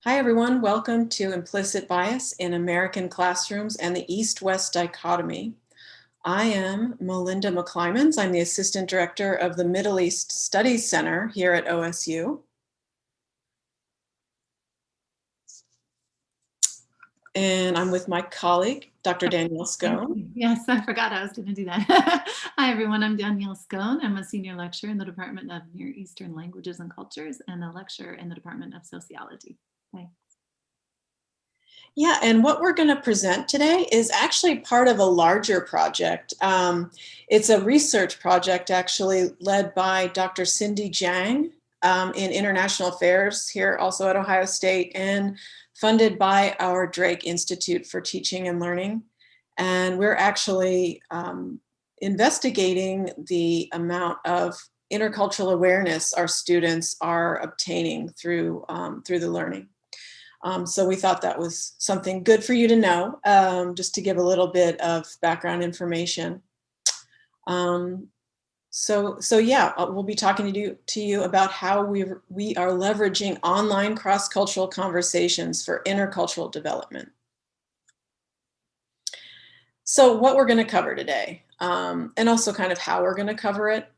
Hi, everyone. Welcome to Implicit Bias in American Classrooms and the East-West Dichotomy. I am Melinda McClymans. I'm the Assistant Director of the Middle East Studies Center here at OSU. And I'm with my colleague, Dr. Danielle Scone. Yes, I forgot I was going to do that. Hi, everyone. I'm Danielle Scone. I'm a senior lecturer in the Department of Near Eastern Languages and Cultures and a lecturer in the Department of Sociology. Thanks. Yeah, and what we're going to present today is actually part of a larger project. It's a research project actually led by Dr. Cindy Jiang in International Affairs here also at Ohio State and funded by our Drake Institute for Teaching and Learning. And we're actually investigating the amount of intercultural awareness our students are obtaining through the learning. So we thought that was something good for you to know, just to give a little bit of background information. So yeah, we'll be talking to you about how we are leveraging online cross-cultural conversations for intercultural development. So what we're going to cover today, and also kind of how we're going to cover it.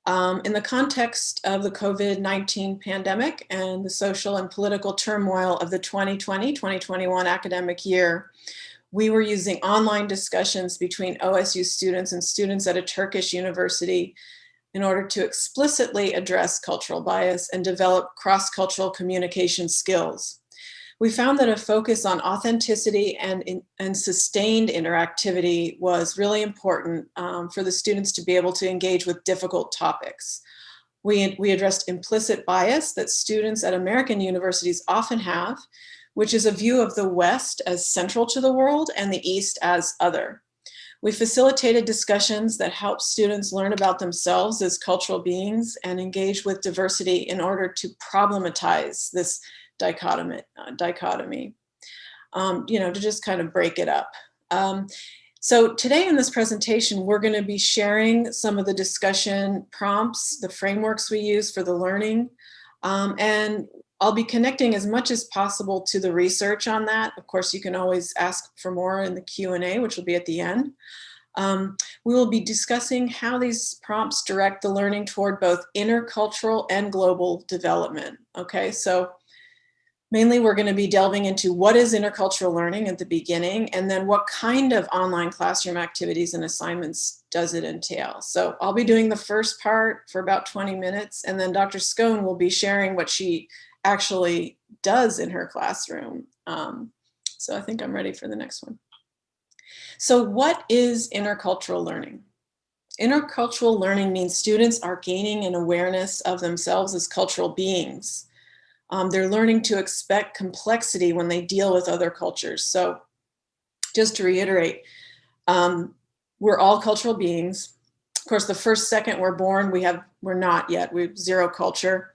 In the context of the COVID-19 pandemic and the social and political turmoil of the 2020-2021 academic year, we were using online discussions between OSU students and students at a Turkish university in order to explicitly address cultural bias and develop cross-cultural communication skills. We found that a focus on authenticity and sustained interactivity was really important for the students to be able to engage with difficult topics. We addressed implicit bias that students at American universities often have, which is a view of the West as central to the world and the East as other. We facilitated discussions that help students learn about themselves as cultural beings and engage with diversity in order to problematize this dichotomy, to just kind of break it up. So today in this presentation, we're going to be sharing some of the discussion prompts, the frameworks we use for the learning, and I'll be connecting as much as possible to the research on that. Of course, you can always ask for more in the Q&A, which will be at the end. We will be discussing how these prompts direct the learning toward both intercultural and global development. Okay, so mainly, we're going to be delving into what is intercultural learning at the beginning, and then what kind of online classroom activities and assignments does it entail. So I'll be doing the first part for about 20 minutes, and then Dr. Scone will be sharing what she actually does in her classroom. So I think I'm ready for the next one. So what is intercultural learning? Intercultural learning means students are gaining an awareness of themselves as cultural beings. They're learning to expect complexity when they deal with other cultures. So just to reiterate, we're all cultural beings. Of course, the first second we're born, we're not yet, we have zero culture.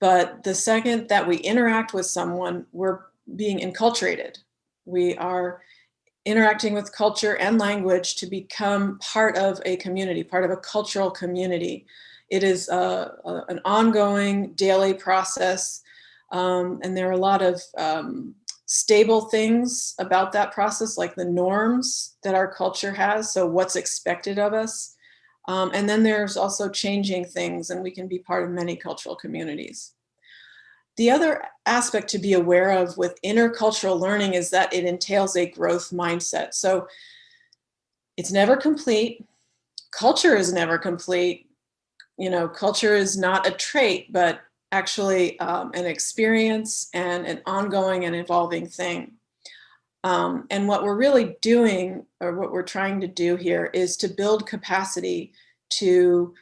But the second that we interact with someone, we're being enculturated. We are interacting with culture and language to become part of a community, part of a cultural community. It is an ongoing daily process. And there are a lot of stable things about that process, like the norms that our culture has, so what's expected of us. And then there's also changing things, and we can be part of many cultural communities. The other aspect to be aware of with intercultural learning is that it entails a growth mindset. So it's never complete. Culture is never complete. Culture is not a trait, but actually an experience and an ongoing and evolving thing. And what we're really doing, or what we're trying to do here, is to build capacity to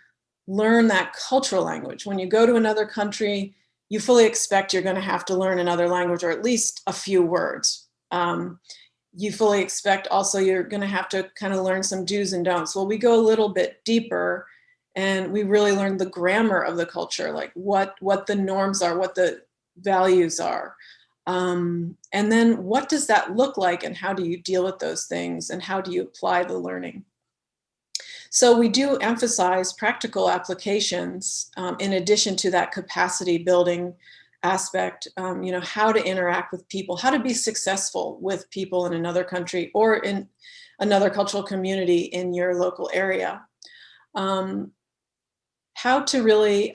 learn that cultural language. When you go to another country, you fully expect you're going to have to learn another language, or at least a few words. You fully expect also you're going to have to kind of learn some do's and don'ts. Well, we go a little bit deeper, and we really learn the grammar of the culture, like what the norms are, what the values are. And then what does that look like, and how do you deal with those things, and how do you apply the learning? So we do emphasize practical applications in addition to that capacity building aspect, how to interact with people, how to be successful with people in another country or in another cultural community in your local area. How to really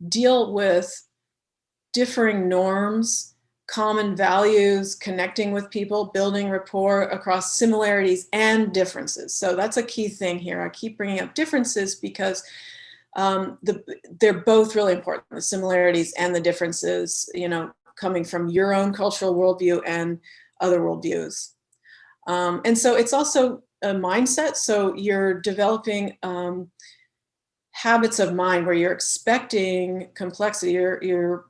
deal with differing norms, common values, connecting with people, building rapport across similarities and differences. So that's a key thing here. I keep bringing up differences because they're both really important, the similarities and the differences, coming from your own cultural worldview and other worldviews. And so it's also a mindset. So you're developing habits of mind where you're expecting complexity. You're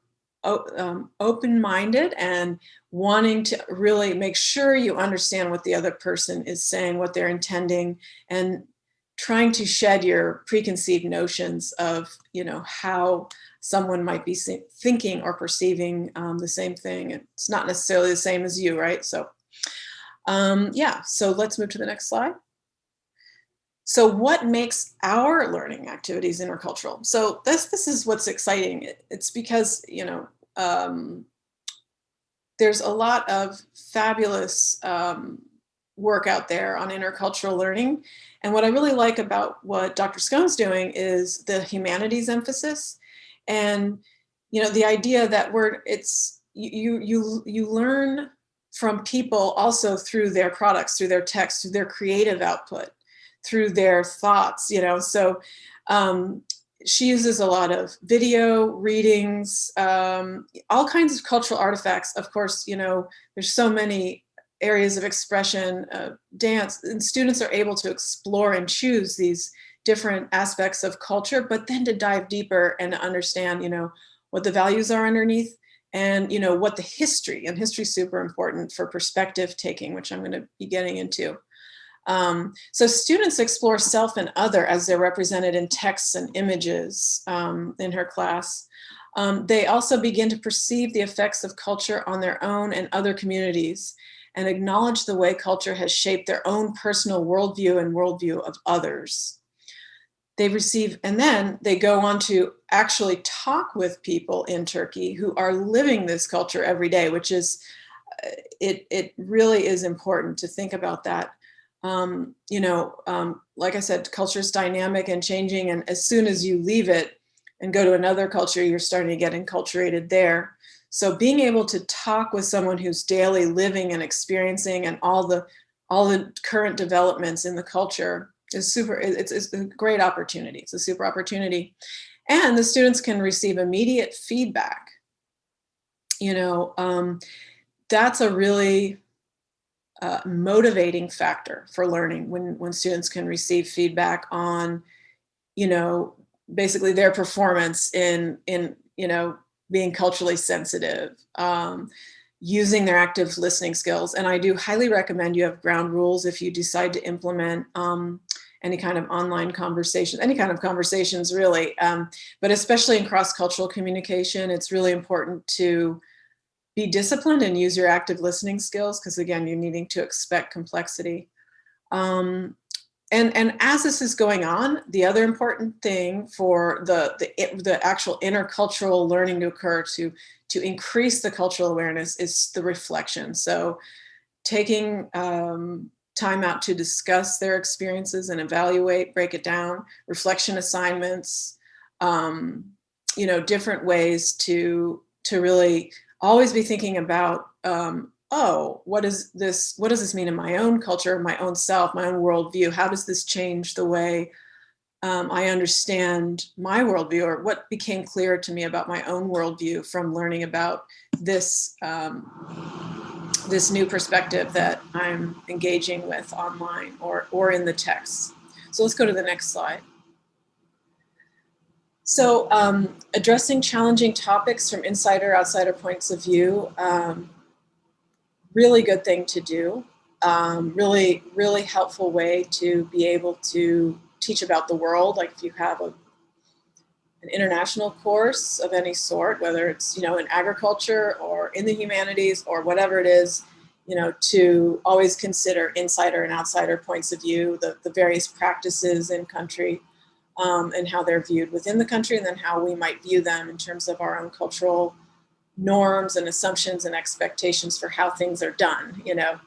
open-minded and wanting to really make sure you understand what the other person is saying, what they're intending, and trying to shed your preconceived notions of, how someone might be thinking or perceiving the same thing. It's not necessarily the same as you, right? So, so let's move to the next slide. So what makes our learning activities intercultural? So this is what's exciting. It's because, there's a lot of fabulous work out there on intercultural learning. And what I really like about what Dr. Scone's doing is the humanities emphasis, and the idea that you learn from people also through their products, through their text, through their creative output, through their thoughts. So she uses a lot of video readings, all kinds of cultural artifacts. Of course, there's so many areas of expression, dance, and students are able to explore and choose these different aspects of culture, but then to dive deeper and to understand, what the values are underneath, and what the history is super important for perspective taking, which I'm going to be getting into. So students explore self and other as they're represented in texts and images in her class. They also begin to perceive the effects of culture on their own and other communities, and acknowledge the way culture has shaped their own personal worldview and worldview of others. They receive, and then they go on to actually talk with people in Turkey who are living this culture every day, which is, it really is important to think about that. Like I said, culture is dynamic and changing, and as soon as you leave it and go to another culture, you're starting to get enculturated there. So being able to talk with someone who's daily living and experiencing and all the current developments in the culture is super. It's a great opportunity. It's a super opportunity, and the students can receive immediate feedback. That's a really motivating factor for learning when students can receive feedback on, basically their performance in being culturally sensitive, using their active listening skills. And I do highly recommend you have ground rules if you decide to implement any kind of online conversation, any kind of conversations really, but especially in cross-cultural communication, it's really important to be disciplined and use your active listening skills, because again, you're needing to expect complexity. And as this is going on, the other important thing for the actual intercultural learning to occur, to increase the cultural awareness, is the reflection. So taking time out to discuss their experiences and evaluate, break it down, reflection assignments, different ways to really always be thinking about, what does this mean in my own culture, my own self, my own worldview? How does this change the way I understand my worldview, or what became clear to me about my own worldview from learning about this this new perspective that I'm engaging with online or in the text. So let's go to the next slide. So addressing challenging topics from insider, outsider points of view, really good thing to do. Really, really helpful way to be able to teach about the world. Like if you have an international course of any sort, whether it's, in agriculture or in the humanities or whatever it is, to always consider insider and outsider points of view, the various practices in country. and how they're viewed within the country, and then how we might view them in terms of our own cultural norms and assumptions and expectations for how things are done, you know.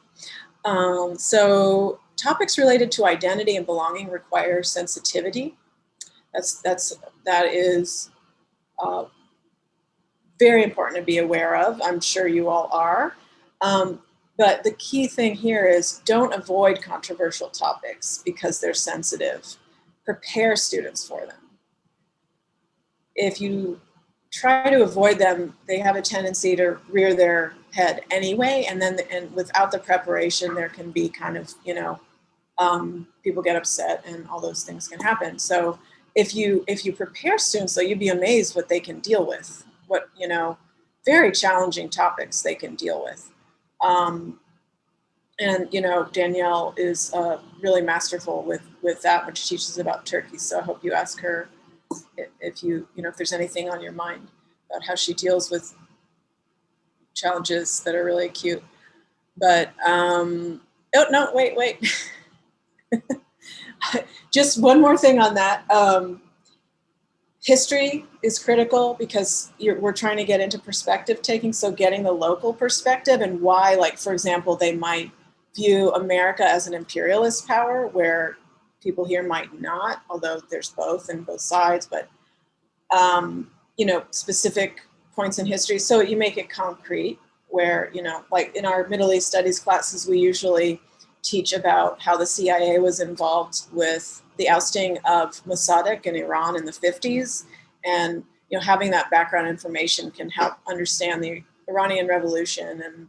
So topics related to identity and belonging require sensitivity. That is very important to be aware of. I'm sure you all are. But the key thing here is don't avoid controversial topics because they're sensitive. Prepare students for them. If you try to avoid them, they have a tendency to rear their head anyway, and without the preparation, there can be kind of, you know, people get upset and all those things can happen. So if you prepare students, so you'd be amazed what they can deal with, what, you know, very challenging topics they can deal with. And, you know, Danielle is really masterful with that when she teaches about Turkey. So I hope you ask her if if there's anything on your mind about how she deals with challenges that are really acute. But, oh, no, wait. Just one more thing on that. History is critical because we're trying to get into perspective taking. So getting the local perspective and why, like, for example, they might view America as an imperialist power where people here might not, although there's both and both sides, but, you know, specific points in history. So you make it concrete where, you know, like in our Middle East studies classes, we usually teach about how the CIA was involved with the ousting of Mossadegh in Iran in the 50s. And, you know, having that background information can help understand the Iranian Revolution and,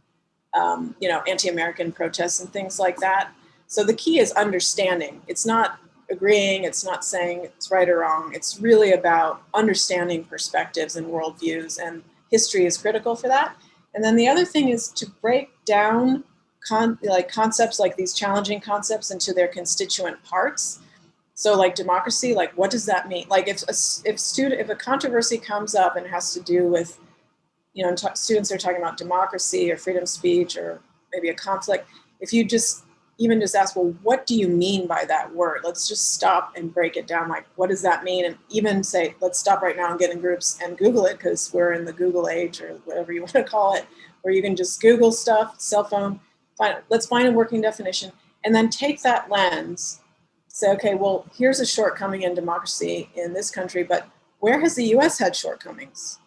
you know, anti-American protests and things like that. So the key is understanding. It's not agreeing, it's not saying it's right or wrong. It's really about understanding perspectives and worldviews, and history is critical for that. And then the other thing is to break down concepts like these challenging concepts into their constituent parts. So like democracy, like what does that mean? Like if a controversy comes up and it has to do with, you know, students are talking about democracy or freedom of speech or maybe a conflict, if you just ask, well, what do you mean by that word? Let's just stop and break it down. Like, what does that mean? And even say, let's stop right now and get in groups and Google it, because we're in the Google age or whatever you want to call it, where you can just Google stuff, cell phone, let's find a working definition, and then take that lens, say, okay, well, here's a shortcoming in democracy in this country, but where has the US had shortcomings?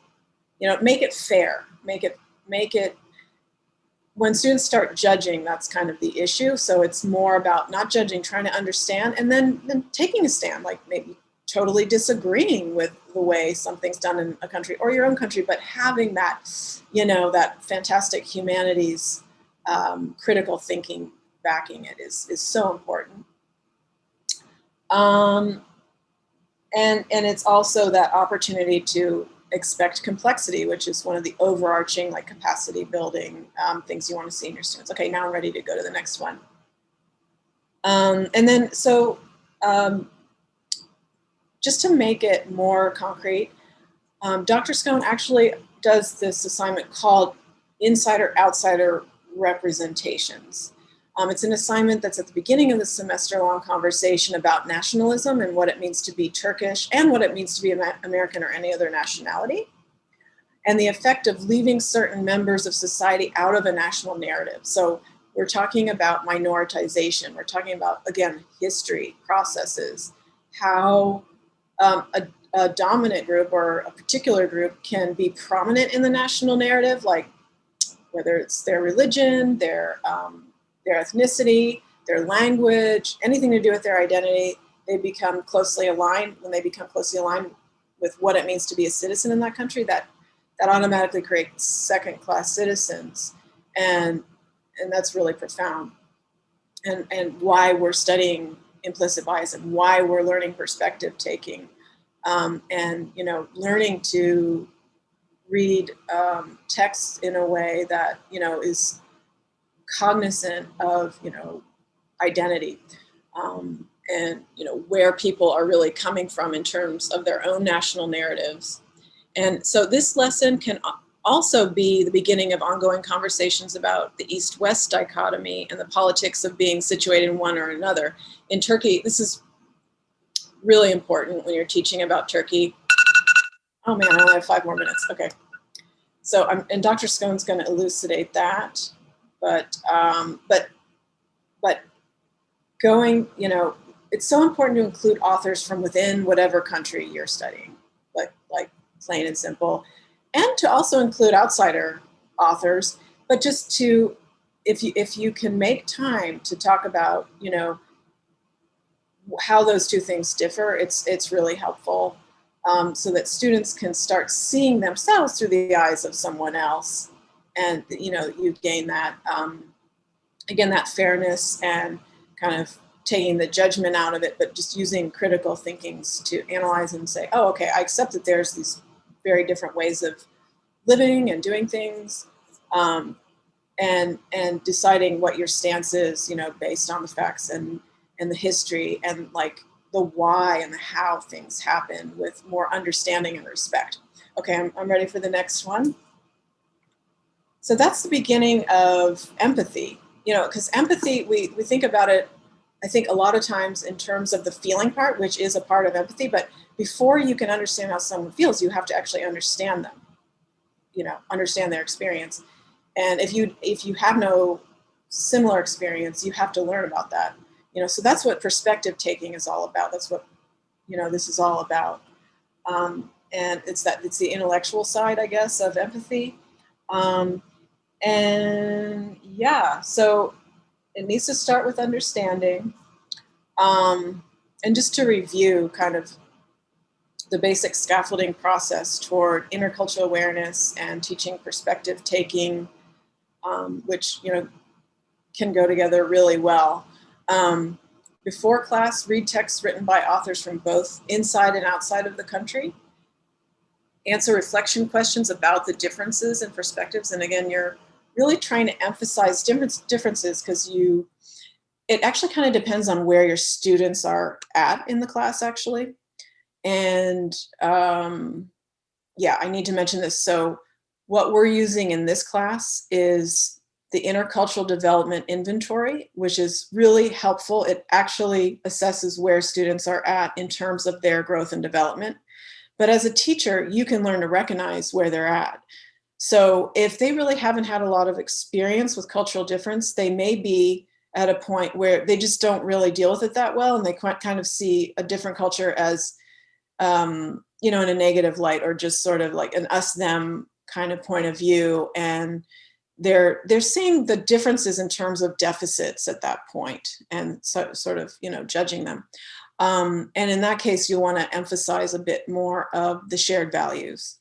You know, make it fair, make it, when students start judging, that's kind of the issue. So it's more about not judging, trying to understand, and then taking a stand, like maybe totally disagreeing with the way something's done in a country or your own country, but having that, you know, that fantastic humanities critical thinking backing it is so important. And it's also that opportunity to expect complexity, which is one of the overarching, like, capacity building things you want to see in your students. Okay, now I'm ready to go to the next one. And then, so just to make it more concrete, Dr. Scone actually does this assignment called Insider-Outsider Representations. It's an assignment that's at the beginning of the semester-long conversation about nationalism and what it means to be Turkish and what it means to be American or any other nationality, and the effect of leaving certain members of society out of a national narrative. So we're talking about minoritization. We're talking about, again, history, processes, how a dominant group or a particular group can be prominent in the national narrative, like whether it's their religion, their ethnicity, their language, anything to do with their identity, they become closely aligned. When they become closely aligned with what it means to be a citizen in that country, that automatically creates second-class citizens. And that's really profound. And why we're studying implicit bias and why we're learning perspective taking, and, you know, learning to read texts in a way that, you know, is cognizant of, you know, identity, and, you know, where people are really coming from in terms of their own national narratives. And so this lesson can also be the beginning of ongoing conversations about the East-West dichotomy and the politics of being situated in one or another. In Turkey, this is really important when you're teaching about Turkey. Oh man, I only have 5 more minutes. Okay. So and Dr. Scone's going to elucidate that, but going, it's so important to include authors from within whatever country you're studying, like plain and simple, and to also include outsider authors, but just to, if you can make time to talk about, how those two things differ, it's really helpful, so that students can start seeing themselves through the eyes of someone else, and you gain that, again, that fairness and kind of taking the judgment out of it, but just using critical thinkings to analyze and say, oh, okay, I accept that there's these very different ways of living and doing things, and deciding what your stance is, based on the facts and the history, and like the why and the how things happen, with more understanding and respect. Okay, I'm ready for the next one. So that's the beginning of empathy, because empathy, we think about it, I think, a lot of times in terms of the feeling part, which is a part of empathy, but before you can understand how someone feels, you have to actually understand them, understand their experience. And if you have no similar experience, you have to learn about that. So that's what perspective taking is all about. That's what, this is all about. And it's the intellectual side, I guess, of empathy. And yeah, so it needs to start with understanding. And just to review kind of the basic scaffolding process toward intercultural awareness and teaching perspective taking, which, can go together really well. Before class, read texts written by authors from both inside and outside of the country. Answer reflection questions about the differences and perspectives. And again, you're really trying to emphasize differences, because it actually kind of depends on where your students are at in the class, actually. And yeah, I need to mention this. So what we're using in this class is the Intercultural Development Inventory, which is really helpful. It actually assesses where students are at in terms of their growth and development. But as a teacher, you can learn to recognize where they're at. So if they really haven't had a lot of experience with cultural difference, they may be at a point where they just don't really deal with it that well, and they kind of see a different culture as, in a negative light, or just sort of like an us-them kind of point of view. And they're seeing the differences in terms of deficits at that point, and so sort of, judging them. And in that case, you want to emphasize a bit more of the shared values,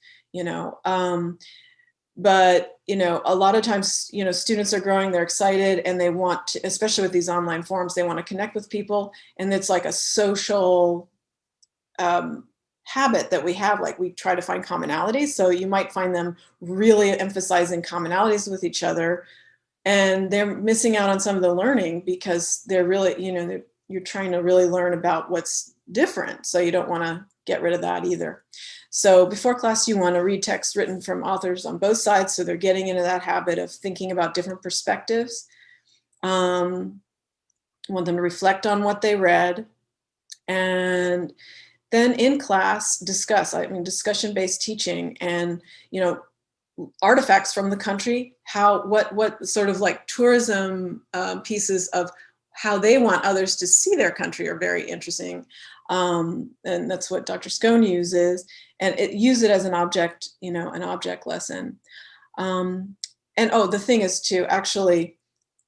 but, a lot of times, students are growing, they're excited, and they want to, especially with these online forums, they want to connect with people. And it's like a social habit that we have, like we try to find commonalities. So you might find them really emphasizing commonalities with each other, and they're missing out on some of the learning, because they're really, you're trying to really learn about what's different. So you don't want to get rid of that either. So before class, you want to read texts written from authors on both sides, so they're getting into that habit of thinking about different perspectives. Want them to reflect on what they read, and then in class discuss. Discussion-based teaching, and artifacts from the country, what sort of like tourism pieces of how they want others to see their country are very interesting. And that's what Dr. Scone uses, and use it as an object, an object lesson. And the thing is too, actually,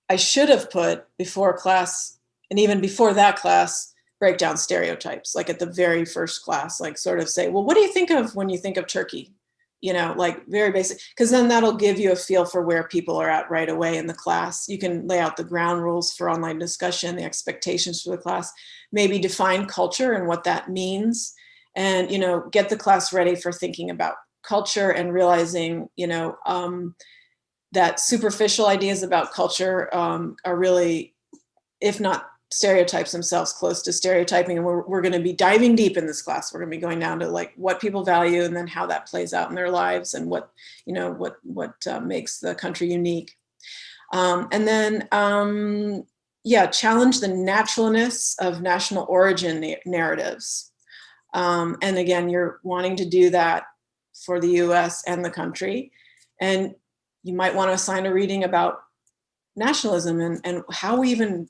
I should have put before class, and even before that class, break down stereotypes, like at the very first class, like sort of say, well, what do you think of when you think of Turkey? Like very basic, because then that'll give you a feel for where people are at right away in the class. You can lay out the ground rules for online discussion, the expectations for the class, maybe define culture and what that means, and, get the class ready for thinking about culture, and realizing, that superficial ideas about culture are really, if not stereotypes themselves, close to stereotyping. And we're going to be diving deep in this class. We're going to be going down to like what people value, and then how that plays out in their lives, and what makes the country unique. And then yeah, challenge the naturalness of national origin narratives. And again, you're wanting to do that for the US and the country. And you might want to assign a reading about nationalism and how we even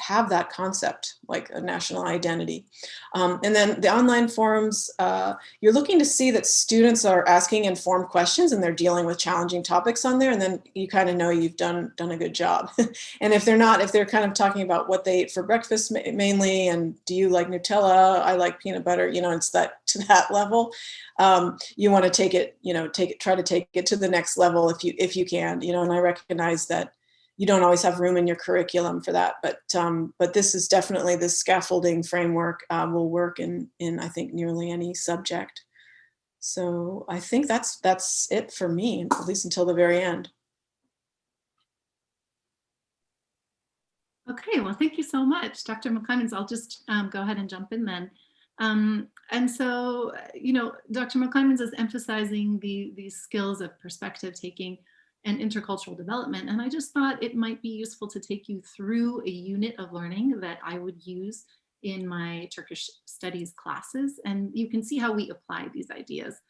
have that concept, like a national identity. And then the online forums, you're looking to see that students are asking informed questions and they're dealing with challenging topics on there, and then you kind of know you've done a good job. And if they're not, if they're kind of talking about what they ate for breakfast mainly, and do you like Nutella? I like peanut butter, you know, it's that to that level. You want to take it, you know, try to take it to the next level if you can, you know, and I recognize that you don't always have room in your curriculum for that, but this is definitely, this scaffolding framework will work in I think nearly any subject. So I think that's it for me, at least until the very end. Okay, well, thank you so much, Dr. McClemens. I'll just go ahead and jump in then. And so, you know, Dr. McClemens is emphasizing these skills of perspective taking and intercultural development. And I just thought it might be useful to take you through a unit of learning that I would use in my Turkish studies classes. And you can see how we apply these ideas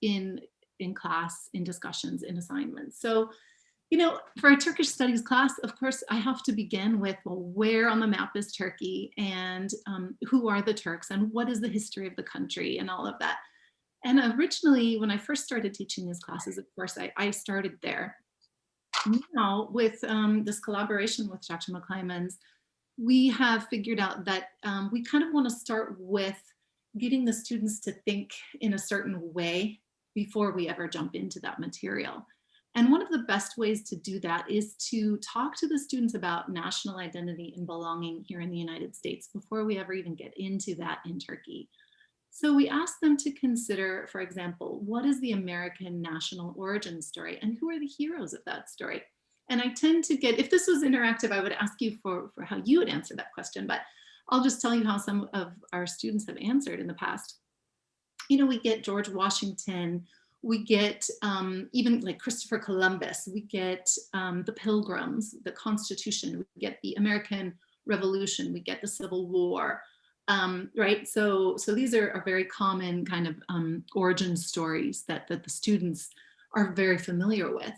in class, in discussions, in assignments. So, you know, for a Turkish studies class, of course, I have to begin with, well, where on the map is Turkey, and who are the Turks, and what is the history of the country, and all of that. And originally, when I first started teaching these classes, of course, I started there. Now, with this collaboration with Dr. McClemens, we have figured out that we kind of want to start with getting the students to think in a certain way before we ever jump into that material. And one of the best ways to do that is to talk to the students about national identity and belonging here in the United States before we ever even get into that in Turkey. So we asked them to consider, for example, what is the American national origin story and who are the heroes of that story? And I tend to get, if this was interactive, I would ask you for how you would answer that question, but I'll just tell you how some of our students have answered in the past. You know, we get George Washington, we get even like Christopher Columbus, we get the Pilgrims, the Constitution, we get the American Revolution, we get the Civil War. Right, so these are very common kind of origin stories that the students are very familiar with.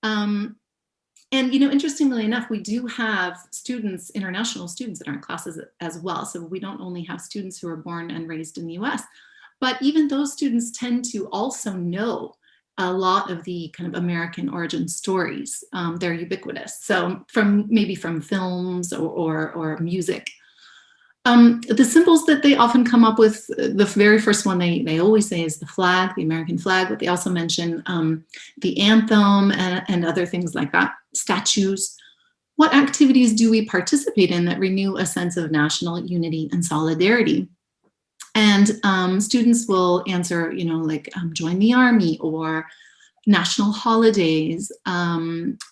And, you know, interestingly enough, we do have students, international students in our classes as well. So we don't only have students who are born and raised in the US, but even those students tend to also know a lot of the kind of American origin stories. They're ubiquitous. So maybe from films or music. The symbols that they often come up with, the very first one they always say is the flag, the American flag, but they also mention the anthem and other things like that, statues. What activities do we participate in that renew a sense of national unity and solidarity? And students will answer, you know, like join the army, or national holidays,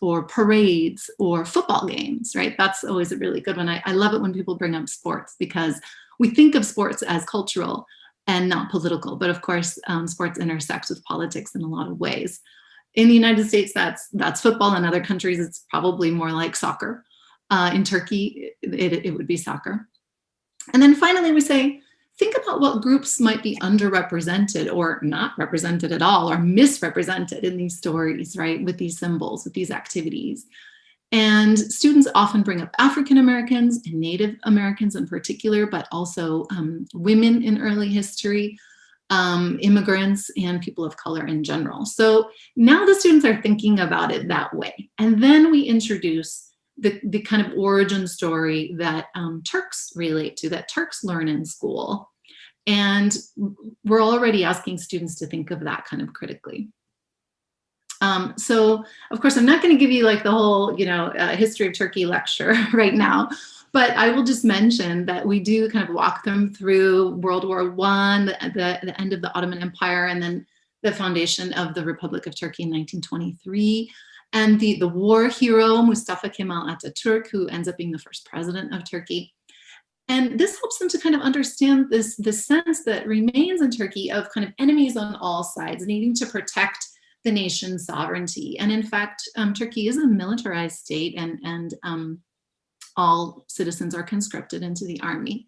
or parades, or football games, right? That's always a really good one. I love it when people bring up sports, because we think of sports as cultural and not political, but of course, sports intersects with politics in a lot of ways. In the United States, that's football. In other countries, it's probably more like soccer. In Turkey, it would be soccer. And then finally, we say, think about what groups might be underrepresented or not represented at all, or misrepresented in these stories, right? With these symbols, with these activities. And students often bring up African Americans and Native Americans in particular, but also women in early history, immigrants, and people of color in general. So now the students are thinking about it that way. And then we introduce the kind of origin story that Turks relate to, that Turks learn in school. And we're already asking students to think of that kind of critically. So of course, I'm not going to give you like the whole, you know, history of Turkey lecture right now, but I will just mention that we do kind of walk them through World War I, the end of the Ottoman Empire, and then the foundation of the Republic of Turkey in 1923. And the war hero, Mustafa Kemal Atatürk, who ends up being the first president of Turkey. And this helps them to kind of understand this sense that remains in Turkey of kind of enemies on all sides, needing to protect the nation's sovereignty. And in fact, Turkey is a militarized state, and all citizens are conscripted into the army.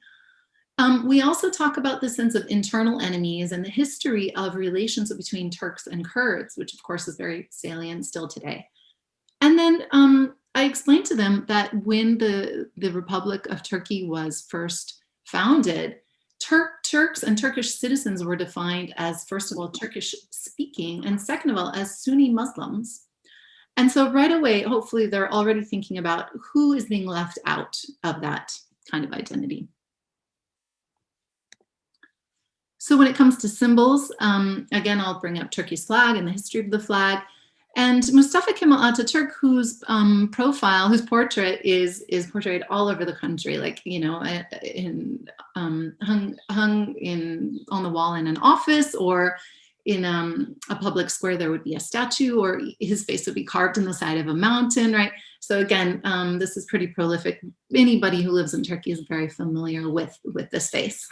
We also talk about the sense of internal enemies and the history of relations between Turks and Kurds, which of course is very salient still today. And then I explained to them that when the Republic of Turkey was first founded, Turks and Turkish citizens were defined as, first of all, Turkish speaking, and second of all, as Sunni Muslims. And so right away, hopefully they're already thinking about who is being left out of that kind of identity. So when it comes to symbols, again, I'll bring up Turkey's flag and the history of the flag. And Mustafa Kemal Ataturk, whose profile, whose portrait is portrayed all over the country, like, you know, hung in on the wall in an office, or in a public square there would be a statue, or his face would be carved in the side of a mountain, right? So again, this is pretty prolific. Anybody who lives in Turkey is very familiar with this face.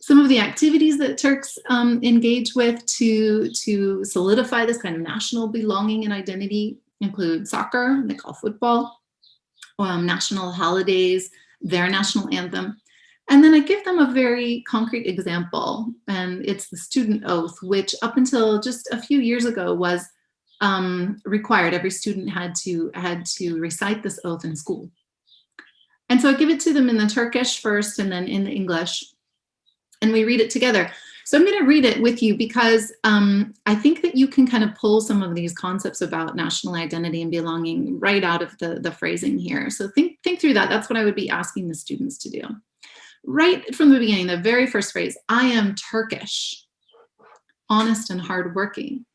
Some of the activities that Turks engage with to solidify this kind of national belonging and identity include soccer, they call football, national holidays, their national anthem. And then I give them a very concrete example, and it's the student oath, which up until just a few years ago was required. Every student had to recite this oath in school. And so I give it to them in the Turkish first and then in the English, and we read it together. So I'm going to read it with you because I think that you can kind of pull some of these concepts about national identity and belonging right out of the phrasing here. So think through that. That's what I would be asking the students to do. Right from the beginning, the very first phrase, I am Turkish, honest and hardworking.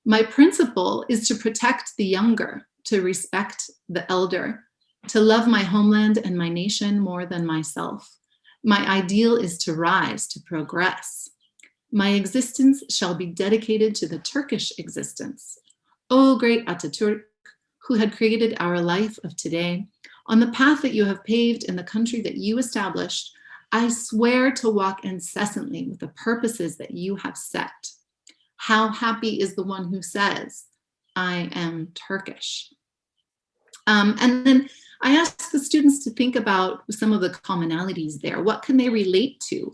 My principle is to protect the younger, to respect the elder, to love my homeland and my nation more than myself. My ideal is to rise, to progress. My existence shall be dedicated to the Turkish existence. O great Ataturk, who had created our life of today, on the path that you have paved in the country that you established, I swear to walk incessantly with the purposes that you have set. How happy is the one who says, I am Turkish. And then I asked the students to think about some of the commonalities there. What can they relate to?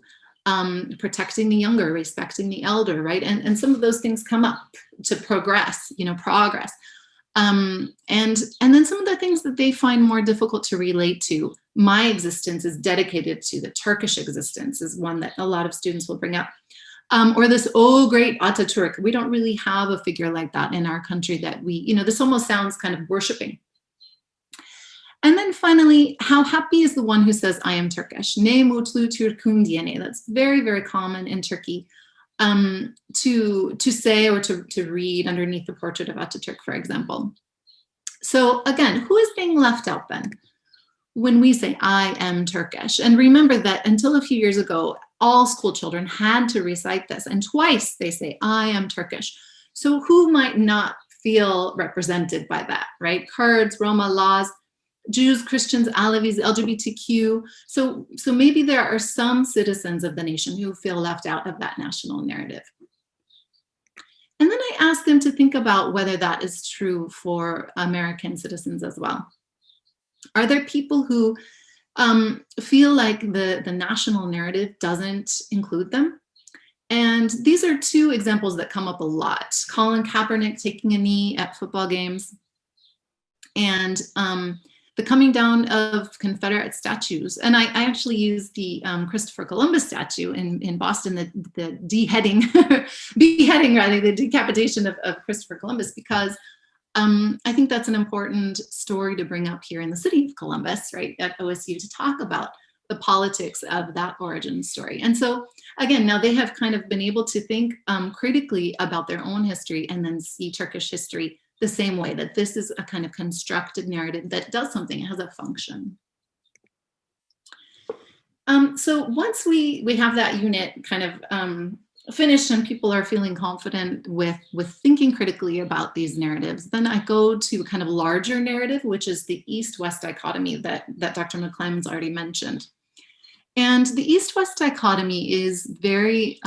Protecting the younger, respecting the elder, right? And some of those things come up to progress, progress. And then some of the things that they find more difficult to relate to. My existence is dedicated to the Turkish existence is one that a lot of students will bring up. Or this, oh, great Ataturk. We don't really have a figure like that in our country that this almost sounds kind of worshiping. And then finally, how happy is the one who says, I am Turkish? Ne mutlu Türk'üm diyene. That's very, very common in Turkey to say or to read underneath the portrait of Ataturk, for example. So again, who is being left out then when we say, I am Turkish? And remember that until a few years ago, all school children had to recite this. And twice they say, I am Turkish. So who might not feel represented by that, right? Kurds, Roma, Laz, Jews, Christians, Alevis, LGBTQ. So maybe there are some citizens of the nation who feel left out of that national narrative. And then I ask them to think about whether that is true for American citizens as well. Are there people who feel like the national narrative doesn't include them? And these are two examples that come up a lot. Colin Kaepernick taking a knee at football games, and the coming down of Confederate statues. And I actually used the Christopher Columbus statue in Boston, the beheading, the decapitation of Christopher Columbus, because I think that's an important story to bring up here in the city of Columbus, right, at OSU, to talk about the politics of that origin story. And so again, now they have kind of been able to think critically about their own history and then see Turkish history the same way, that this is a kind of constructed narrative that does something, it has a function. So once we have that unit kind of finished and people are feeling confident with thinking critically about these narratives, then I go to kind of larger narrative, which is the East-West dichotomy that Dr. McClymonds already mentioned. And the East-West dichotomy is very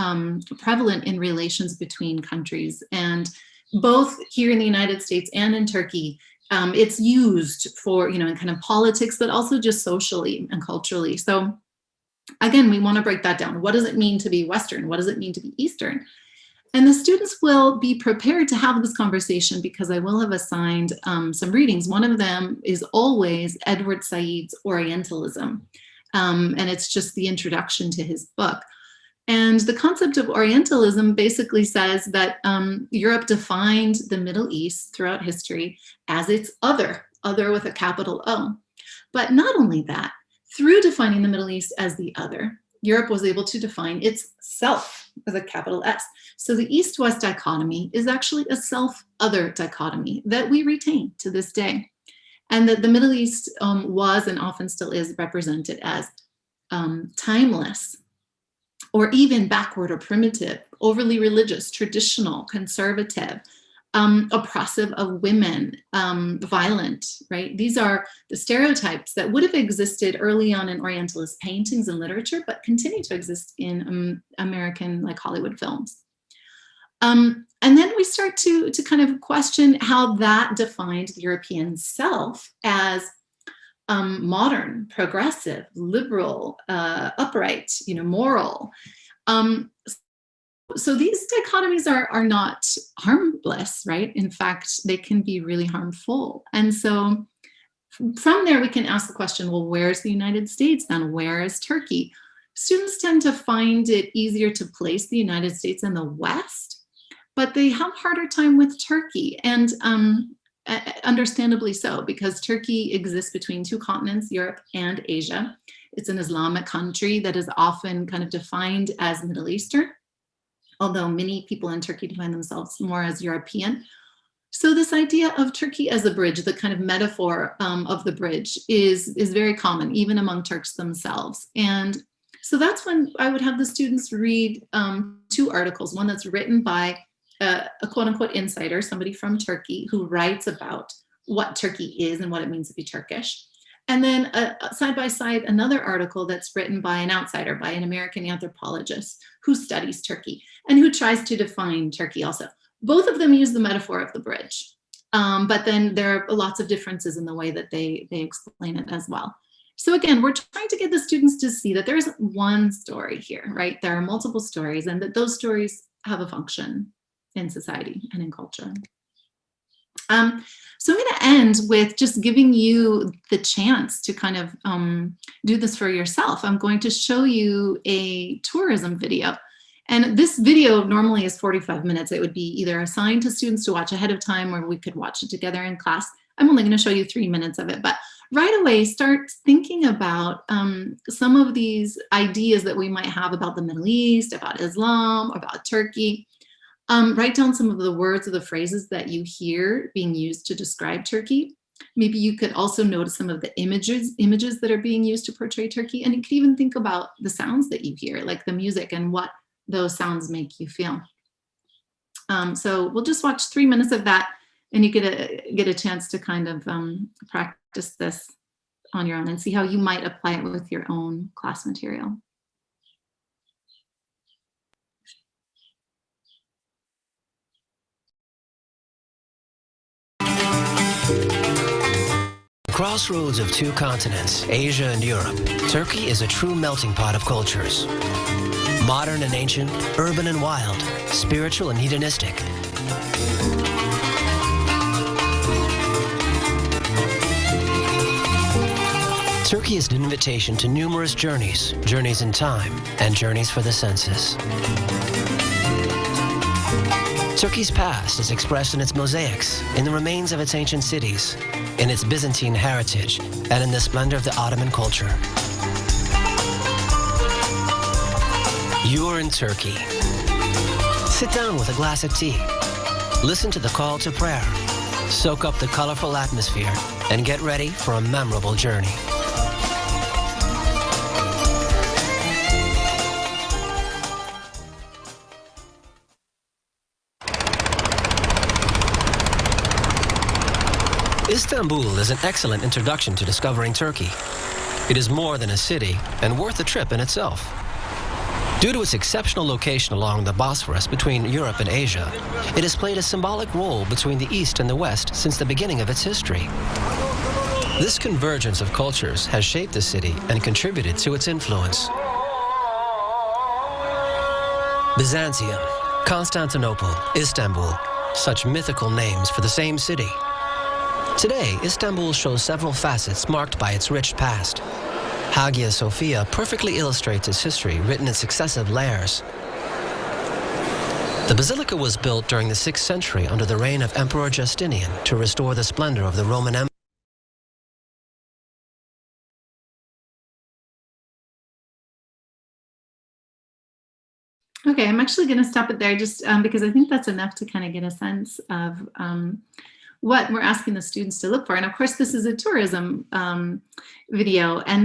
prevalent in relations between countries. And both here in the United States and in Turkey, it's used for, in kind of politics, but also just socially and culturally. So again, we want to break that down. What does it mean to be Western? What does it mean to be Eastern? And the students will be prepared to have this conversation because I will have assigned some readings. One of them is always Edward Said's Orientalism. And it's just the introduction to his book. And the concept of Orientalism basically says that Europe defined the Middle East throughout history as its other with a capital O. But not only that, through defining the Middle East as the other, Europe was able to define its self with a capital S. So the East-West dichotomy is actually a self-other dichotomy that we retain to this day. And that the Middle East was and often still is represented as timeless, or even backward or primitive, overly religious, traditional, conservative, oppressive of women, violent, right? These are the stereotypes that would have existed early on in Orientalist paintings and literature, but continue to exist in American, like Hollywood films. And then we start to kind of question how that defined the European self as modern, progressive, liberal, upright, moral. So these dichotomies are not harmless, right? In fact, they can be really harmful. And so from there, we can ask the question, well, where's the United States then? Where is Turkey? Students tend to find it easier to place the United States in the West, but they have a harder time with Turkey, and understandably so, because Turkey exists between two continents, Europe and Asia. It's an Islamic country that is often kind of defined as Middle Eastern, although many people in Turkey define themselves more as European. So this idea of Turkey as a bridge, the kind of metaphor of the bridge is very common, even among Turks themselves. And so that's when I would have the students read two articles, one that's written by a quote unquote insider, somebody from Turkey who writes about what Turkey is and what it means to be Turkish. And then side by side, another article that's written by an outsider, by an American anthropologist who studies Turkey and who tries to define Turkey also. Both of them use the metaphor of the bridge, but then there are lots of differences in the way that they explain it as well. So again, we're trying to get the students to see that there isn't one story here, right? There are multiple stories, and that those stories have a function in society and in culture. So I'm going to end with just giving you the chance to kind of do this for yourself. I'm going to show you a tourism video. And this video normally is 45 minutes. It would be either assigned to students to watch ahead of time, or we could watch it together in class. I'm only going to show you 3 minutes of it, but right away start thinking about some of these ideas that we might have about the Middle East, about Islam, about Turkey. Write down some of the words or the phrases that you hear being used to describe Turkey. Maybe you could also notice some of the images that are being used to portray Turkey. And you could even think about the sounds that you hear, like the music and what those sounds make you feel. So we'll just watch 3 minutes of that, and you get a chance to kind of practice this on your own and see how you might apply it with your own class material. Crossroads of two continents, Asia and Europe, Turkey is a true melting pot of cultures. Modern and ancient, urban and wild, spiritual and hedonistic. Turkey is an invitation to numerous journeys, journeys in time, and journeys for the senses. Turkey's past is expressed in its mosaics, in the remains of its ancient cities, in its Byzantine heritage, and in the splendor of the Ottoman culture. You are in Turkey. Sit down with a glass of tea. Listen to the call to prayer. Soak up the colorful atmosphere and get ready for a memorable journey. Istanbul is an excellent introduction to discovering Turkey. It is more than a city and worth a trip in itself. Due to its exceptional location along the Bosphorus between Europe and Asia, it has played a symbolic role between the East and the West since the beginning of its history. This convergence of cultures has shaped the city and contributed to its influence. Byzantium, Constantinople, Istanbul, such mythical names for the same city. Today, Istanbul shows several facets marked by its rich past. Hagia Sophia perfectly illustrates its history, written in successive layers. The basilica was built during the 6th century under the reign of Emperor Justinian to restore the splendor of the Roman Empire. Okay, I'm actually going to stop it there just because I think that's enough to kind of get a sense of what we're asking the students to look for. And of course, this is a tourism video, and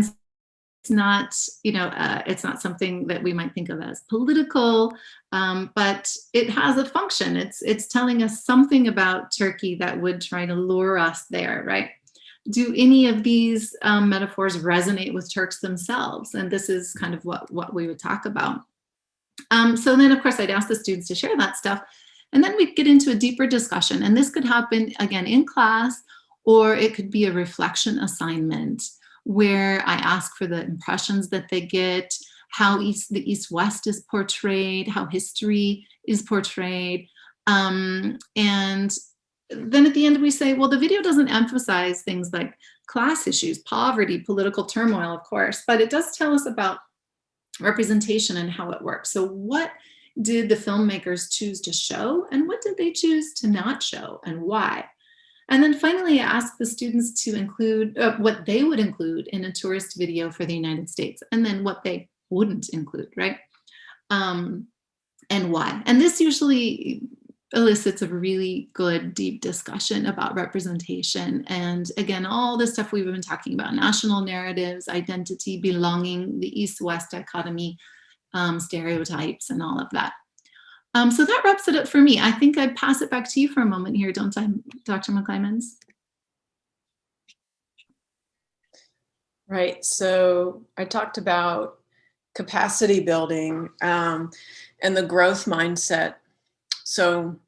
it's not, it's not something that we might think of as political, but it has a function. It's telling us something about Turkey that would try to lure us there, right? Do any of these metaphors resonate with Turks themselves? And this is kind of what we would talk about. So then, of course, I'd ask the students to share that stuff. And then we'd get into a deeper discussion. And this could happen, again, in class, or it could be a reflection assignment where I ask for the impressions that they get, how the East-West is portrayed, how history is portrayed. And then at the end, we say, well, the video doesn't emphasize things like class issues, poverty, political turmoil, of course, but it does tell us about representation and how it works. So what did the filmmakers choose to show, and what did they choose to not show, and why? And then finally, I asked the students to include what they would include in a tourist video for the United States, and then what they wouldn't include, right? And why. And this usually elicits a really good, deep discussion about representation. And again, all the stuff we've been talking about, national narratives, identity, belonging, the East-West dichotomy, stereotypes, and all of that. So that wraps it up for me. I think I'd pass it back to you for a moment here, don't I, Dr. McClymans? Right, so I talked about capacity building and the growth mindset. So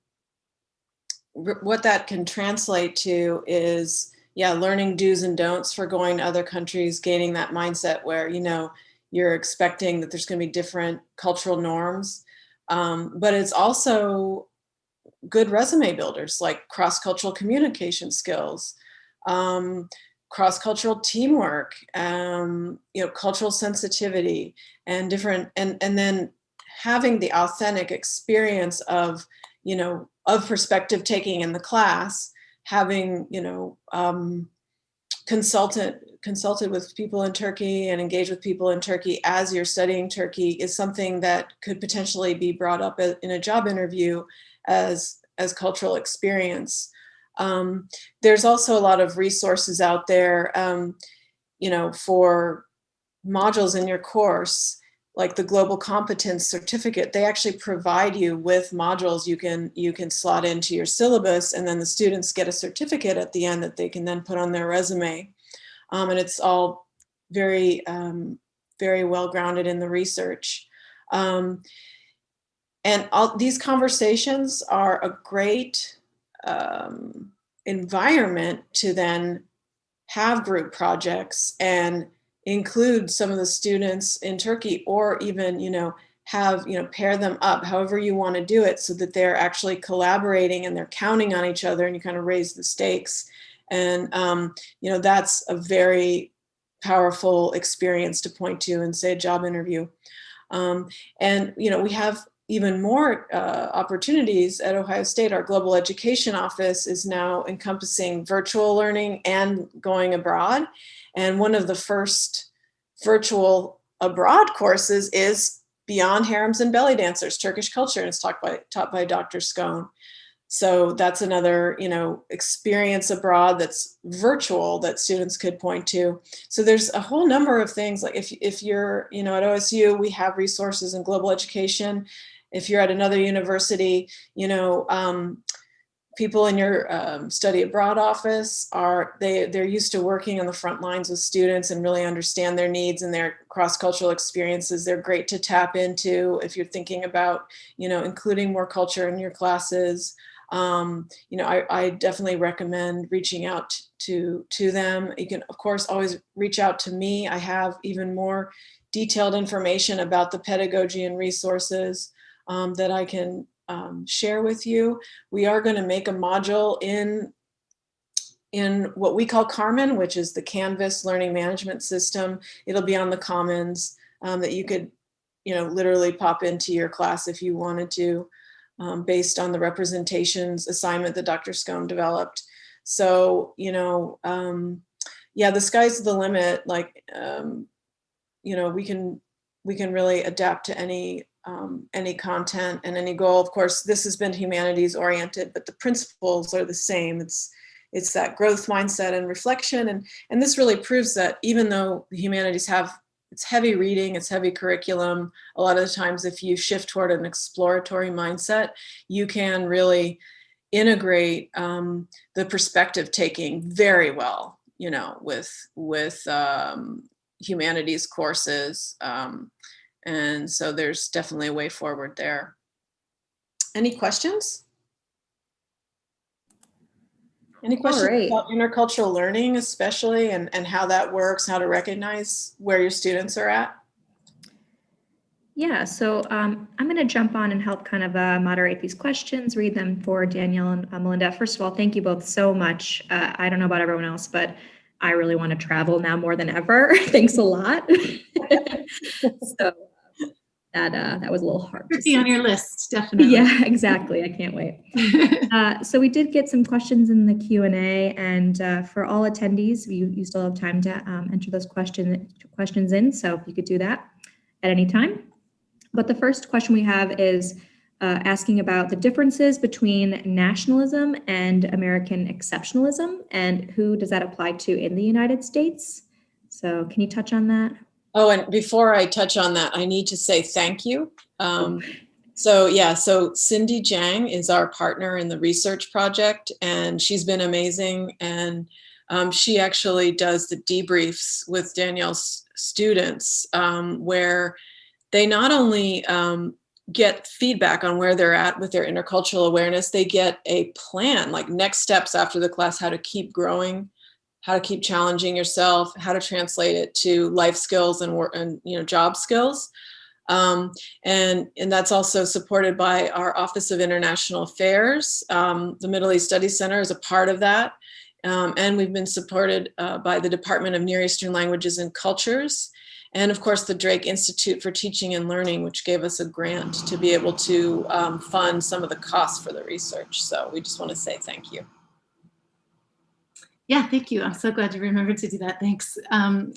what that can translate to is, learning do's and don'ts for going to other countries, gaining that mindset where, you're expecting that there's going to be different cultural norms. But it's also good resume builders, like cross-cultural communication skills, cross-cultural teamwork, cultural sensitivity, and different, and then having the authentic experience of, of perspective taking in the class, having, consulted with people in Turkey and engaged with people in Turkey as you're studying Turkey is something that could potentially be brought up in a job interview as cultural experience. There's also a lot of resources out there, for modules in your course, like the Global Competence Certificate. They actually provide you with modules you can slot into your syllabus, and then the students get a certificate at the end that they can then put on their resume. And it's all very, very well grounded in the research. And all these conversations are a great environment to then have group projects and include some of the students in Turkey, or even, pair them up, however you want to do it, so that they're actually collaborating and they're counting on each other, and you kind of raise the stakes. And, that's a very powerful experience to point to in, say, a job interview. And, we have even more opportunities at Ohio State. Our global education office is now encompassing virtual learning and going abroad. And one of the first virtual abroad courses is Beyond Harems and Belly Dancers, Turkish Culture, and it's taught by Dr. Scone. So that's another, experience abroad that's virtual that students could point to. So there's a whole number of things. Like if you're, at OSU, we have resources in global education. If you're at another university, people in your study abroad office they're used to working on the front lines with students and really understand their needs and their cross-cultural experiences. They're great to tap into if you're thinking about, including more culture in your classes. I definitely recommend reaching out to them. You can, of course, always reach out to me. I have even more detailed information about the pedagogy and resources that I can share with you. We are going to make a module in what we call Carmen, which is the Canvas learning management system. It'll be on the Commons that you could, literally pop into your class if you wanted to, based on the representations assignment that Dr. Scone developed. So, yeah, the sky's the limit. Like, we can really adapt to any content and any goal. Of course, this has been humanities oriented, but the principles are the same. It's that growth mindset and reflection. And this really proves that even though the humanities it's heavy reading, it's heavy curriculum, a lot of the times if you shift toward an exploratory mindset, you can really integrate the perspective taking very well, with humanities courses. And so there's definitely a way forward there. Any questions? Any questions about intercultural learning, especially, and how that works, how to recognize where your students are at? Yeah, so I'm going to jump on and help kind of moderate these questions, read them for Danielle and Melinda. First of all, thank you both so much. I don't know about everyone else, but I really want to travel now more than ever. Thanks a lot. So that was a little hard. Turkey on your list, definitely. Yeah, exactly. I can't wait. So we did get some questions in the Q&A, and for all attendees, you still have time to enter those questions in. So if you could do that at any time. But the first question we have is asking about the differences between nationalism and American exceptionalism, and who does that apply to in the United States? So can you touch on that? Oh, and before I touch on that, I need to say thank you. So Cindy Jang is our partner in the research project, and she's been amazing. And she actually does the debriefs with Danielle's students, where they not only get feedback on where they're at with their intercultural awareness, they get a plan, like next steps after the class, how to keep growing, how to keep challenging yourself, how to translate it to life skills and work and job skills. And that's also supported by our Office of International Affairs. The Middle East Studies Center is a part of that. And we've been supported by the Department of Near Eastern Languages and Cultures. And of course, the Drake Institute for Teaching and Learning, which gave us a grant to be able to fund some of the costs for the research. So we just want to say thank you. Yeah, thank you. I'm so glad you remembered to do that. Thanks.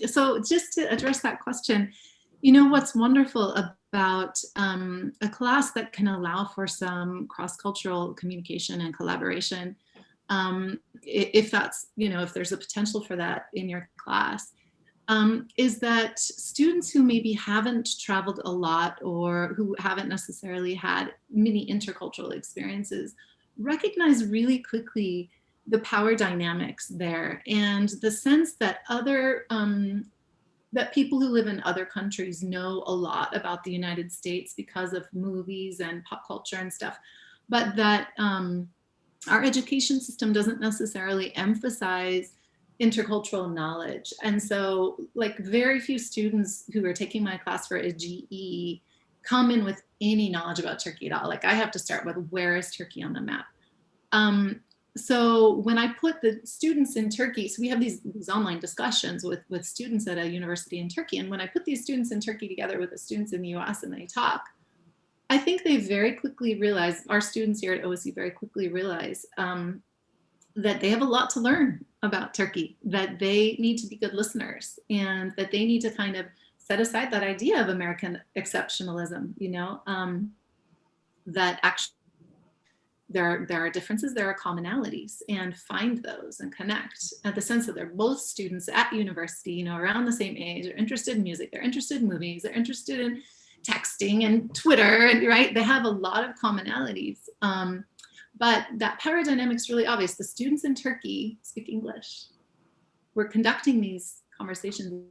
So just to address that question, what's wonderful about a class that can allow for some cross-cultural communication and collaboration, if that's, if there's a potential for that in your class, is that students who maybe haven't traveled a lot or who haven't necessarily had many intercultural experiences recognize really quickly the power dynamics there and the sense that that people who live in other countries know a lot about the United States because of movies and pop culture and stuff, but that our education system doesn't necessarily emphasize intercultural knowledge. And so like very few students who are taking my class for a GE come in with any knowledge about Turkey at all. Like I have to start with, where is Turkey on the map? So when I put the students in Turkey, so we have these online discussions with students at a university in Turkey. And when I put these students in Turkey together with the students in the US and they talk, I think they very quickly realize, our students here at OSU very quickly realize that they have a lot to learn about Turkey, that they need to be good listeners, and that they need to kind of set aside that idea of American exceptionalism, that actually there are differences, there are commonalities, and find those and connect at the sense that they're both students at university, around the same age, they're interested in music, they're interested in movies, they're interested in texting and Twitter, and right, they have a lot of commonalities. But that power dynamic is really obvious. The students in Turkey speak English. We're conducting these conversations in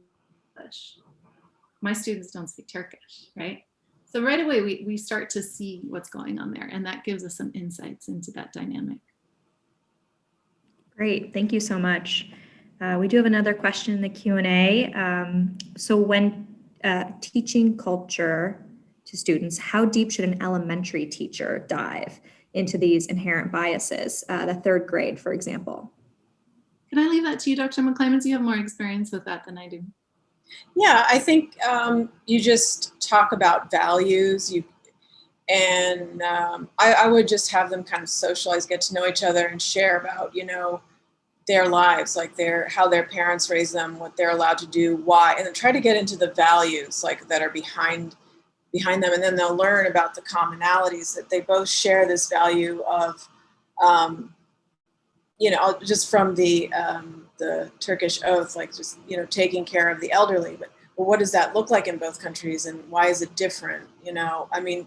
English. My students don't speak Turkish, right? So right away, we start to see what's going on there, and that gives us some insights into that dynamic. Great, thank you so much. We do have another question in the Q&A. So when teaching culture to students, how deep should an elementary teacher dive into these inherent biases, the third grade, for example? Can I leave that to you, Dr. McClimans? You have more experience with that than I do. Yeah, I think you just talk about values. I would just have them kind of socialize, get to know each other, and share about, you know, their lives, like how their parents raised them, what they're allowed to do, why, and then try to get into the values like that are behind them, and then they'll learn about the commonalities that they both share this value of, you know, just from the Turkish oath, like just, you know, taking care of the elderly. But well, what does that look like in both countries, and why is it different? You know, I mean,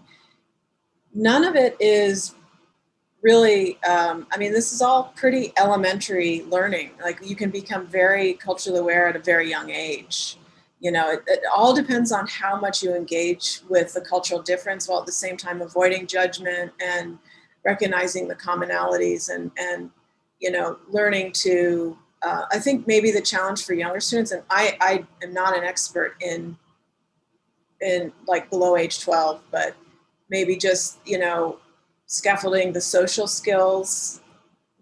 none of it is really, I mean, this is all pretty elementary learning. Like you can become very culturally aware at a very young age. You know, it all depends on how much you engage with the cultural difference while at the same time avoiding judgment and recognizing the commonalities and you know, learning to, I think maybe the challenge for younger students, and I am not an expert in like below age 12, but maybe just, you know, scaffolding the social skills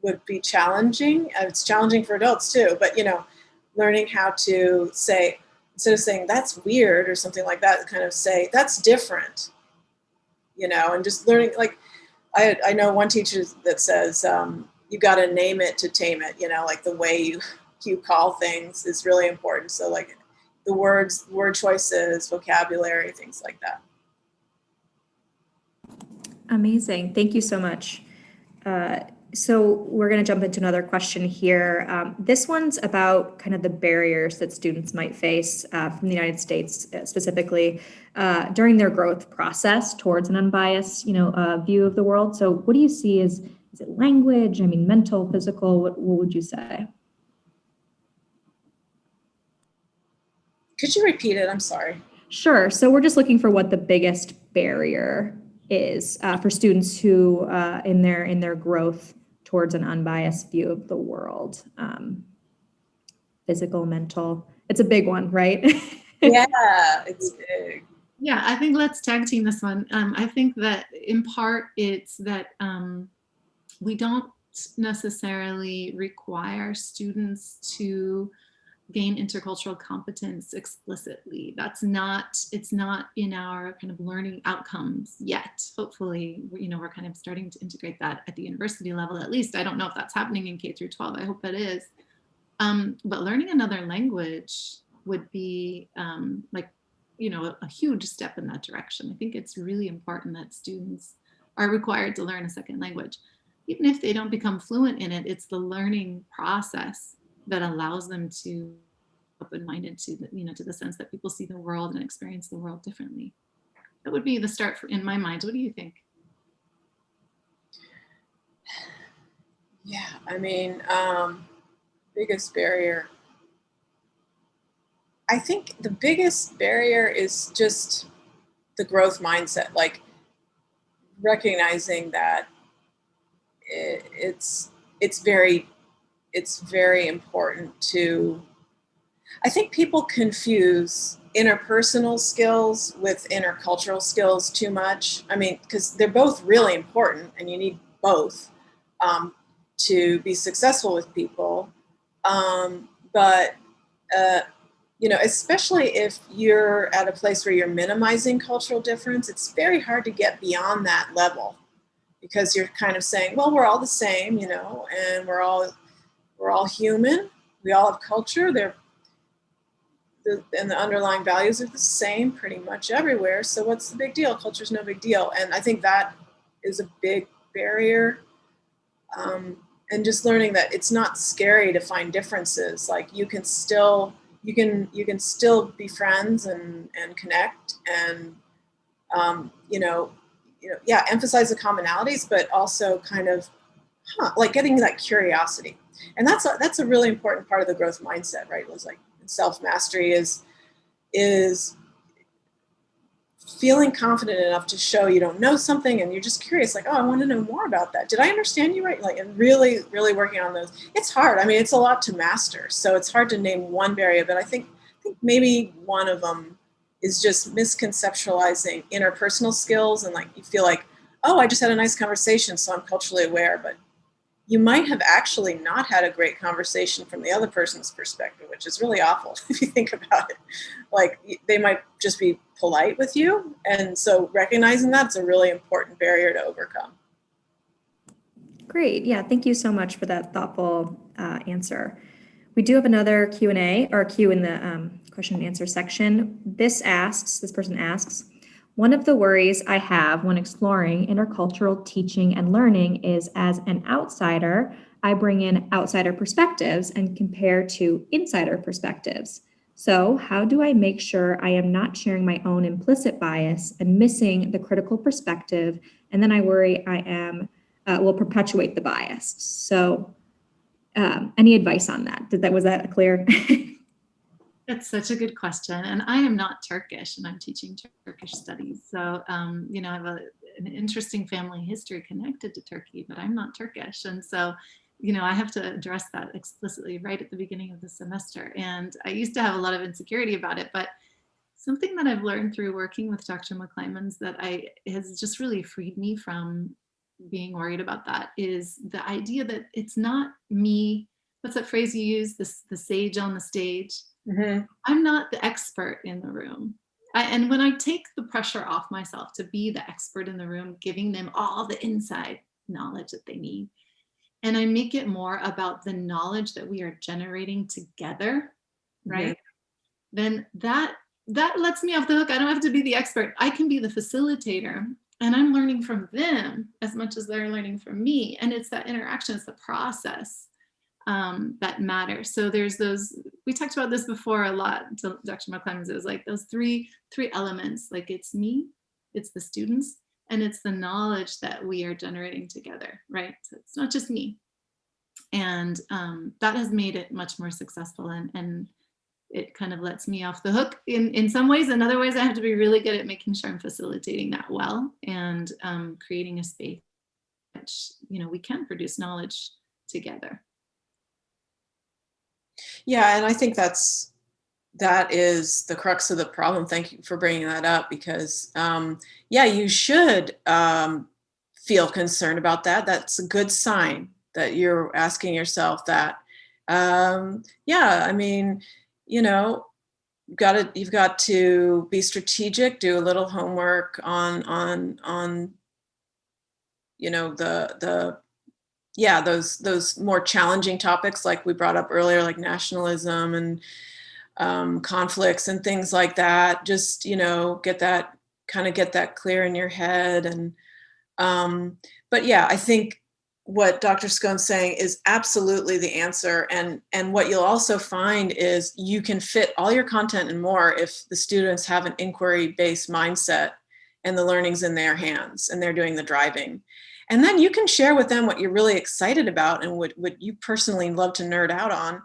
would be challenging. It's challenging for adults too, but, you know, learning how to say, instead of saying that's weird or something like that, kind of say that's different, you know, and just learning, like, I know one teacher that says, you got to name it to tame it, you know, like the way you call things is really important. So like the word choices, vocabulary, things like that. Amazing. Thank you so much. So we're going to jump into another question here. This one's about kind of the barriers that students might face from the United States specifically during their growth process towards an unbiased, you know, view of the world. So what do you see as, is it language? I mean, mental, physical, what would you say? Could you repeat it? I'm sorry. Sure. So we're just looking for what the biggest barrier is for students who in their growth towards an unbiased view of the world. Physical, mental. It's a big one, right? Yeah, it's big. Yeah, I think let's tag team this one. I think that in part it's that we don't necessarily require students to gain intercultural competence explicitly. It's not in our kind of learning outcomes yet. Hopefully, you know, we're kind of starting to integrate that at the university level, at least. I don't know if that's happening in K through 12. I hope it is. But learning another language would be like, you know, a huge step in that direction. I think it's really important that students are required to learn a second language. Even if they don't become fluent in it, it's the learning process that allows them to open-minded to the, you know, to the sense that people see the world and experience the world differently. That would be the start in my mind. What do you think? Yeah, I mean, biggest barrier. I think the biggest barrier is just the growth mindset, like recognizing that it's very important to, I think people confuse interpersonal skills with intercultural skills too much. I mean, because they're both really important and you need both to be successful with people. But you know, especially if you're at a place where you're minimizing cultural difference, it's very hard to get beyond that level because you're kind of saying, well, we're all the same, you know, and we're all human. We all have culture. And the underlying values are the same pretty much everywhere. So what's the big deal? Culture's no big deal. And I think that is a big barrier. And just learning that it's not scary to find differences. Like you can still be friends and connect and you know, yeah, emphasize the commonalities, but also kind of, like getting that curiosity. And that's a really important part of the growth mindset, right? It was like self-mastery is feeling confident enough to show you don't know something and you're just curious, like, oh, I want to know more about that. Did I understand you right? Like, and really, really working on those. It's hard. I mean, it's a lot to master. So it's hard to name one barrier, but I think maybe one of them is just misconceptualizing interpersonal skills. And like, you feel like, oh, I just had a nice conversation, so I'm culturally aware, but you might have actually not had a great conversation from the other person's perspective, which is really awful if you think about it. Like, they might just be polite with you. And so recognizing that's a really important barrier to overcome. Great. Yeah, thank you so much for that thoughtful answer. We do have another Q&A, or Q in the question and answer section. This person asks, one of the worries I have when exploring intercultural teaching and learning is, as an outsider, I bring in outsider perspectives and compare to insider perspectives. So how do I make sure I am not sharing my own implicit bias and missing the critical perspective? And then I worry I will perpetuate the bias. So any advice on that? Was that clear? That's such a good question. And I am not Turkish, and I'm teaching Turkish studies. So, I have an interesting family history connected to Turkey, but I'm not Turkish. And so, I have to address that explicitly right at the beginning of the semester. And I used to have a lot of insecurity about it, but something that I've learned through working with Dr. McClimans that has just really freed me from being worried about that is the idea that it's not me. What's that phrase you use? The sage on the stage. Mm-hmm. I'm not the expert in the room. And when I take the pressure off myself to be the expert in the room, giving them all the inside knowledge that they need, and I make it more about the knowledge that we are generating together, right? Mm-hmm. Then that lets me off the hook. I don't have to be the expert. I can be the facilitator, and I'm learning from them as much as they're learning from me. And it's that interaction, it's the process that matters. So there's those, we talked about this before a lot, Dr. McClimans, it was like those three elements, like it's me, it's the students, and it's the knowledge that we are generating together, right? So it's not just me. And that has made it much more successful, and it kind of lets me off the hook in some ways. In other ways, I have to be really good at making sure I'm facilitating that well and creating a space in which, we can produce knowledge together. Yeah, and I think that is the crux of the problem. Thank you for bringing that up, because you should feel concerned about that. That's a good sign that you're asking yourself that. I mean, you've got to be strategic, do a little homework on those more challenging topics like we brought up earlier, like nationalism and conflicts and things like that. Just, get that clear in your head. And, I think what Dr. Scone's saying is absolutely the answer. And what you'll also find is you can fit all your content and more if the students have an inquiry-based mindset and the learning's in their hands and they're doing the driving. And then you can share with them what you're really excited about and what you personally love to nerd out on.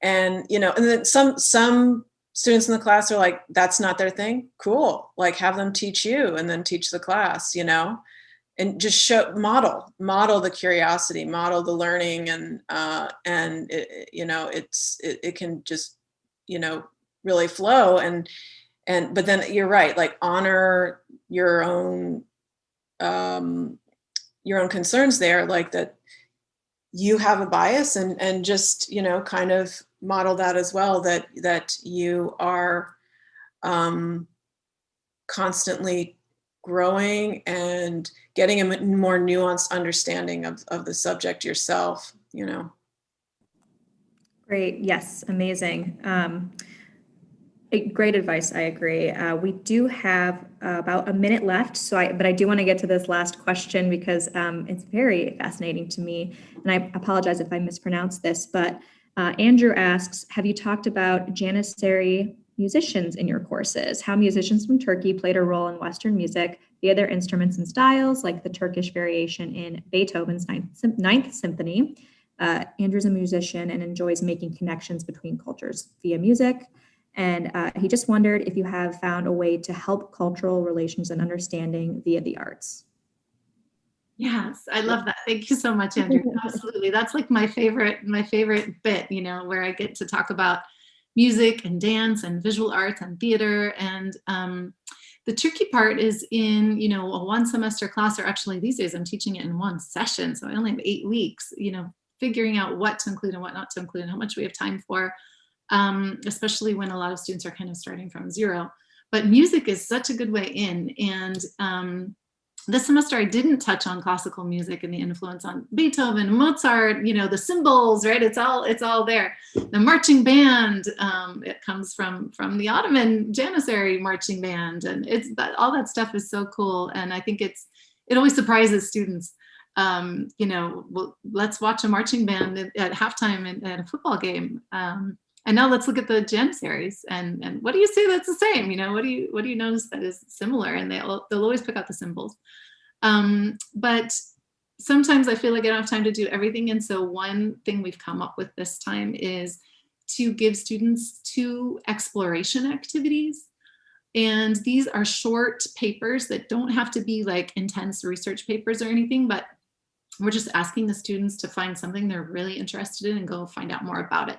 And, and then some students in the class are like, that's not their thing. Cool. Like, have them teach you and then teach the class, and just model the curiosity, model the learning. And it can just, really flow. But then you're right, like honor your own concerns there, like that you have a bias and just, kind of model that as well, that you are constantly growing and getting a more nuanced understanding of the subject yourself, Great. Yes. Amazing. Great advice. I agree. We do have about a minute left, but I do want to get to this last question because it's very fascinating to me. And I apologize if I mispronounce this, but Andrew asks, have you talked about Janissary musicians in your courses, how musicians from Turkey played a role in Western music via their instruments and styles, like the Turkish variation in Beethoven's Ninth Symphony. Andrew's a musician and enjoys making connections between cultures via music. And he just wondered if you have found a way to help cultural relations and understanding via the arts. Yes, I love that. Thank you so much, Andrew. Absolutely. That's like my favorite bit, where I get to talk about music and dance and visual arts and theater. And the tricky part is in, a 1-semester class, or actually these days I'm teaching it in 1 session. So I only have 8 weeks, figuring out what to include and what not to include and how much we have time for, especially when a lot of students are kind of starting from zero. But music is such a good way in. And this semester I didn't touch on classical music and the influence on Beethoven, Mozart, the symbols, right? It's all there. The marching band, it comes from the Ottoman Janissary marching band, and all that stuff is so cool. And I think it always surprises students. Well, let's watch a marching band at halftime at a football game. And now let's look at the Janissaries and what do you say that's the same? What do you notice that is similar? And they'll always pick out the symbols. But sometimes I feel like I don't have time to do everything. And so one thing we've come up with this time is to give students 2 exploration activities. And these are short papers that don't have to be like intense research papers or anything, but we're just asking the students to find something they're really interested in and go find out more about it.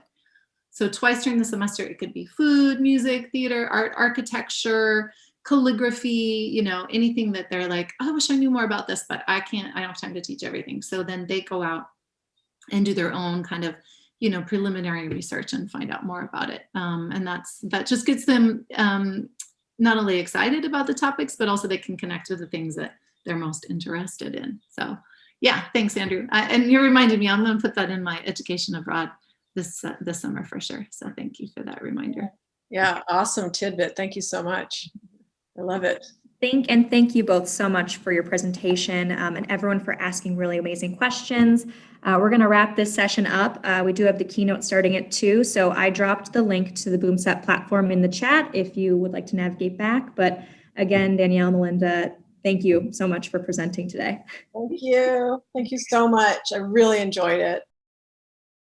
So twice during the semester, it could be food, music, theater, art, architecture, calligraphy, anything that they're like, oh, I wish I knew more about this, but I don't have time to teach everything. So then they go out and do their own kind of, preliminary research and find out more about it. And that just gets them not only excited about the topics, but also they can connect with the things that they're most interested in. So yeah, thanks, Andrew. And you reminded me, I'm going to put that in my education abroad this summer for sure. So thank you for that reminder. Yeah, awesome tidbit. Thank you so much. I love it. Thank you both so much for your presentation and everyone for asking really amazing questions. We're going to wrap this session up. We do have the keynote starting at 2, so I dropped the link to the BoomSet platform in the chat if you would like to navigate back. But again, Danielle, Melinda, thank you so much for presenting today. Thank you. Thank you so much. I really enjoyed it.